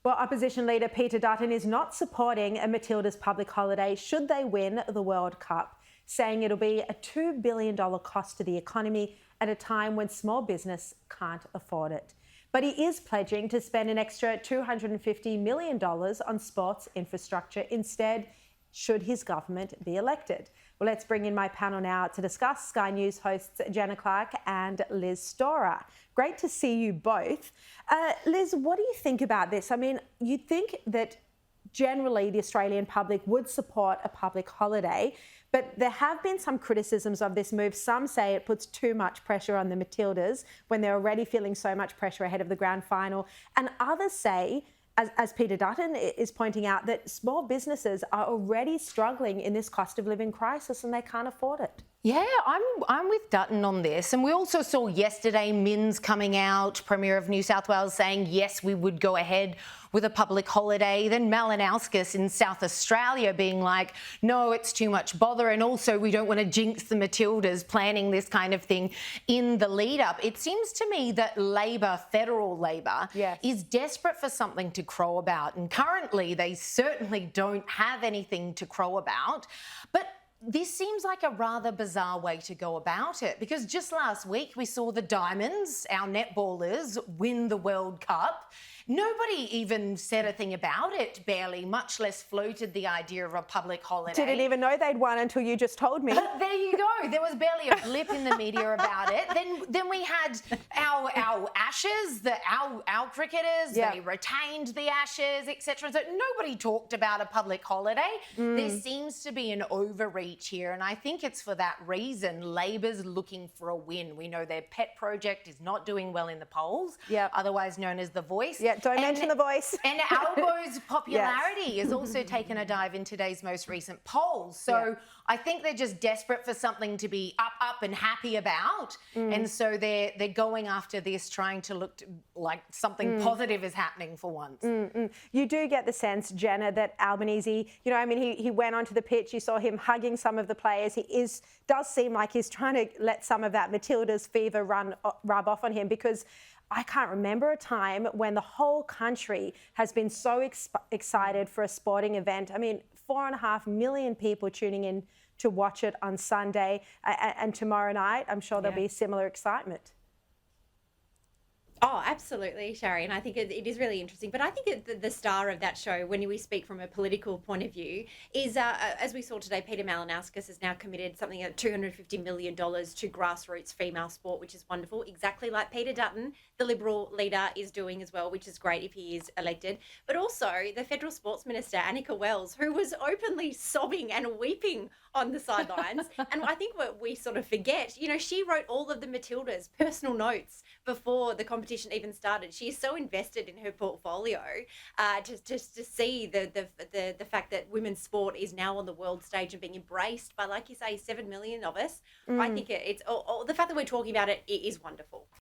Well, opposition leader Peter Dutton is not supporting a Matildas public holiday should they win the World Cup, saying it'll be a $2 billion cost to the economy at a time when small business can't afford it. But he is pledging to spend an extra $250 million on sports infrastructure instead, should his government be elected. Well, let's bring in my panel now to discuss. Sky News hosts Jenna Clark and Liz Storer. Great to see you both. Liz, what do you think about this? I mean, you'd think that generally the Australian public would support a public holiday, but there have been some criticisms of this move. Some say it puts too much pressure on the Matildas when they're already feeling so much pressure ahead of the grand final. And others say, as Peter Dutton is pointing out, that small businesses are already struggling in this cost of living crisis and they can't afford it. Yeah, I'm with Dutton on this. And we also saw yesterday Minns coming out, Premier of New South Wales, saying, yes, we would go ahead with a public holiday. Then Malinowskis in South Australia being like, no, it's too much bother. And also we don't want to jinx the Matildas planning this kind of thing in the lead up. It seems to me that Labor, federal Labor, is desperate for something to crow about. And currently they certainly don't have anything to crow about. But this seems like a rather bizarre way to go about it, because just last week we saw the Diamonds, our netballers, win the World Cup. Nobody even said a thing about it, barely, much less floated the idea of a public holiday. Didn't even know they'd won until you just told me. There you go. There was barely a blip in the media about it. Then we had our Ashes, our cricketers, they retained the Ashes, etc. So nobody talked about a public holiday. There seems to be an overreach here, and I think it's for that reason. Labor's looking for a win. We know their pet project is not doing well in the polls, otherwise known as The Voice. Don't mention The Voice. And Albo's popularity has also taken a dive in today's most recent polls. So I think they're just desperate for something to be up and happy about. And so they're going after this, trying to look like something positive is happening for once. You do get the sense, Jenna, that Albanese, you know, I mean, he went onto the pitch, you saw him hugging some of the players. Does seem like he's trying to let some of that Matildas fever rub off on him, because I can't remember a time when the whole country has been so excited for a sporting event. I mean, 4.5 million people tuning in to watch it on Sunday, and tomorrow night, I'm sure there'll be similar excitement. Oh, absolutely, Sharri. And I think it is really interesting. But I think the star of that show, when we speak from a political point of view, is, as we saw today, Peter Malinowskis has now committed something at $250 million to grassroots female sport, which is wonderful. Exactly like Peter Dutton, the Liberal leader, is doing as well, which is great if he is elected. But also the Federal Sports Minister, Annika Wells, who was openly sobbing and weeping on the sidelines. And I think what we sort of forget, you know, she wrote all of the Matildas' personal notes before the competition even started. She is so invested in her portfolio to see the fact that women's sport is now on the world stage and being embraced by, like you say, 7 million of us. I think it's the fact that we're talking about it is wonderful.